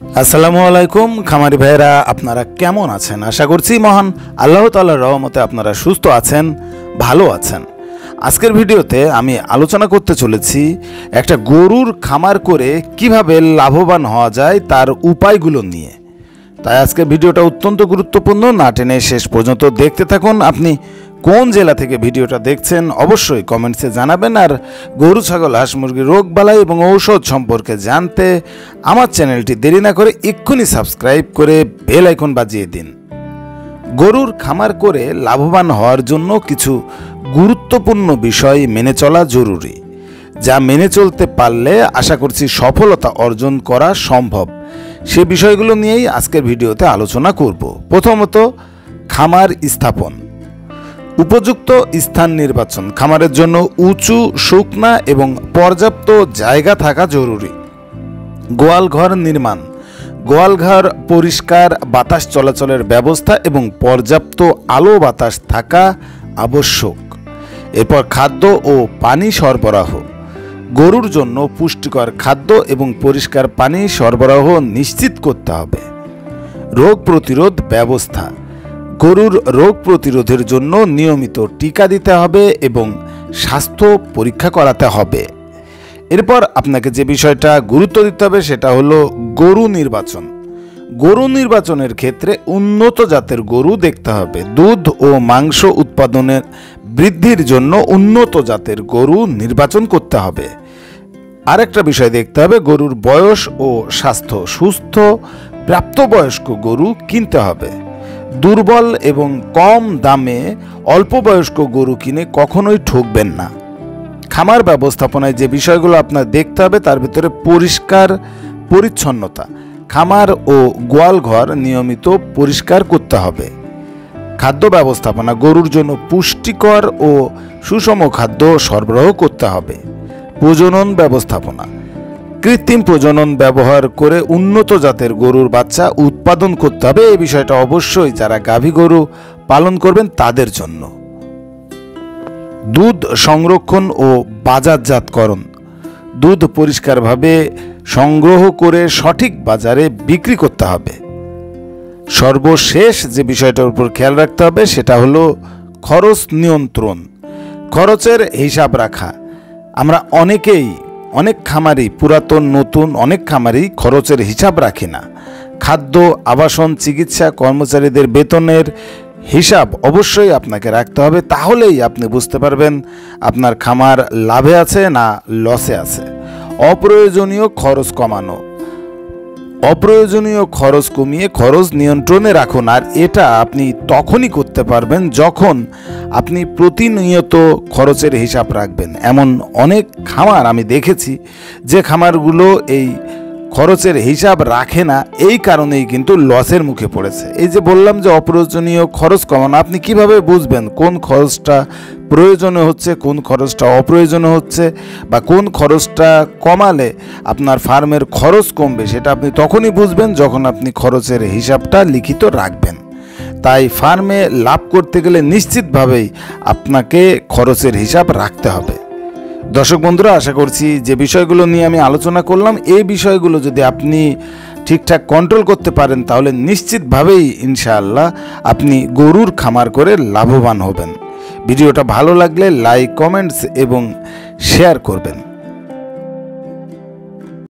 আসসালামু আলাইকুম খামারি ভাইরা, আপনারা কেমন আছেন? আশা করছি মহান আল্লাহ তাআলার রহমতে আপনারা সুস্থ আছেন, ভালো আছেন। আজকের ভিডিওতে আমি আলোচনা করতে চলেছি একটা গরুর খামার করে কিভাবে লাভবান হওয়া যায় তার উপায়গুলো নিয়ে। তাই আজকের ভিডিওটা অত্যন্ত গুরুত্বপূর্ণ, না টেনে শেষ পর্যন্ত দেখতে থাকুন। আপনি কোন জেলা থেকে ভিডিওটা দেখছেন অবশ্যই কমেন্টসে জানাবেন। আর গরু, ছাগল, হাঁস, মুরগির রোগ বালাই এবং ঔষধ সম্পর্কে জানতে আমার চ্যানেলটি দেরি না করে এক্ষুনি সাবস্ক্রাইব করে বেল আইকন বাজিয়ে দিন। গরুর খামার করে লাভবান হওয়ার জন্য কিছু গুরুত্বপূর্ণ বিষয় মেনে চলা জরুরি, যা মেনে চলতে পারলে আশা করছি সফলতা অর্জন করা সম্ভব। সে বিষয়গুলো নিয়েই আজকের ভিডিওতে আলোচনা করব। প্রথমত, খামার স্থাপন। উপযুক্ত স্থান নির্বাচন। খামারের জন্য উঁচু, শুকনা এবং পর্যাপ্ত জায়গা থাকা জরুরি। গোয়ালঘর নির্মাণ। গোয়ালঘর পরিষ্কার, বাতাস চলাচলের ব্যবস্থা এবং পর্যাপ্ত আলো বাতাস থাকা আবশ্যক। এরপর খাদ্য ও পানি সরবরাহ। গরুর জন্য পুষ্টিকর খাদ্য এবং পরিষ্কার পানি সরবরাহ নিশ্চিত করতে হবে। রোগ প্রতিরোধ ব্যবস্থা। গরুর রোগ প্রতিরোধের জন্য নিয়মিত টিকা দিতে হবে এবং স্বাস্থ্য পরীক্ষা করাতে হবে। এরপর আপনাকে যে বিষয়টা গুরুত্ব দিতে হবে সেটা হলো গরু নির্বাচন। গরু নির্বাচনের ক্ষেত্রে উন্নত জাতের গরু দেখতে হবে। দুধ ও মাংস উৎপাদনের বৃদ্ধির জন্য উন্নত জাতের গরু নির্বাচন করতে হবে। আরেকটা বিষয় দেখতে হবে গরুর বয়স ও স্বাস্থ্য। সুস্থ প্রাপ্তবয়স্ক গরু কিনতে হবে। দুর্বল এবং কম দামে অল্প বয়স্ক গরু কিনে কখনোই ঠকবেন না। খামার ব্যবস্থাপনায় যে বিষয়গুলো আপনার দেখতে হবে তার ভিতরে পরিষ্কার পরিচ্ছন্নতা। খামার ও গোয়ালঘর নিয়মিত পরিষ্কার করতে হবে। খাদ্য ব্যবস্থাপনা। গরুর জন্য পুষ্টিকর ও সুষম খাদ্য সরবরাহ করতে হবে। প্রজনন ব্যবস্থাপনা। কৃত্রিম প্রজনন ব্যবহার করে উন্নত জাতের গরুর বাচ্চা উৎপাদন করতে হবে। এই বিষয়টা অবশ্যই যারা গাভী গরু পালন করবেন তাদের জন্য। দুধ সংরক্ষণ ও বাজারজাতকরণ। দুধ পরিষ্কারভাবে সংগ্রহ করে সঠিক বাজারে বিক্রি করতে হবে। সর্বশেষ যে বিষয়টার উপর খেয়াল রাখতে হবে সেটা হলো খরচ নিয়ন্ত্রণ। খরচের হিসাব রাখা। আমরা অনেক খামারি, পুরাতন নতুন অনেক খামারি খরচের হিসাব রাখি না। খাদ্য, আবাসন, চিকিৎসা, কর্মচারীদের বেতনের হিসাব অবশ্যই আপনাকে রাখতে হবে। তাহলেই আপনি বুঝতে পারবেন আপনার খামার লাভে আছে না লসে আছে। অপ্রয়োজনীয় খরচ কমানো। অপ্রয়োজনীয় খরচ কমিয়ে খরচ নিয়ন্ত্রণে রাখুন। আর এটা আপনি তখনই করতে পারবেন যখন আপনি প্রতিনিয়ত খরচের হিসাব রাখবেন। এমন অনেক খামার আমি দেখেছি যে খামারগুলো এই খরচের হিসাব রাখে না, এই কারণেই কিন্তু লসের মুখে পড়েছে। এই যে বললাম যে অপ্রয়োজনীয় খরচ কমানো, আপনি কিভাবে বুঝবেন কোন খরচটা প্রয়োজনে হচ্ছে, কোন খরচটা অপ্রয়োজনে হচ্ছে, বা কোন খরচটা কমালে আপনার ফার্মের খরচ কমবে, সেটা আপনি তখনই বুঝবেন যখন আপনি খরচের হিসাবটা লিখিত রাখবেন। তাই ফার্মে লাভ করতে গেলে নিশ্চিতভাবেই আপনাকে খরচের হিসাব রাখতে হবে। দর্শক বন্ধুরা, আশা করছি যে বিষয়গুলো নিয়ে আমি আলোচনা করলাম এই বিষয়গুলো যদি আপনি ঠিকঠাক কন্ট্রোল করতে পারেন তাহলে নিশ্চিতভাবেই ইনশাআল্লাহ আপনি গরুর খামার করে লাভবান হবেন। ভিডিওটা ভালো লাগলে লাইক, কমেন্টস এবং শেয়ার করবেন।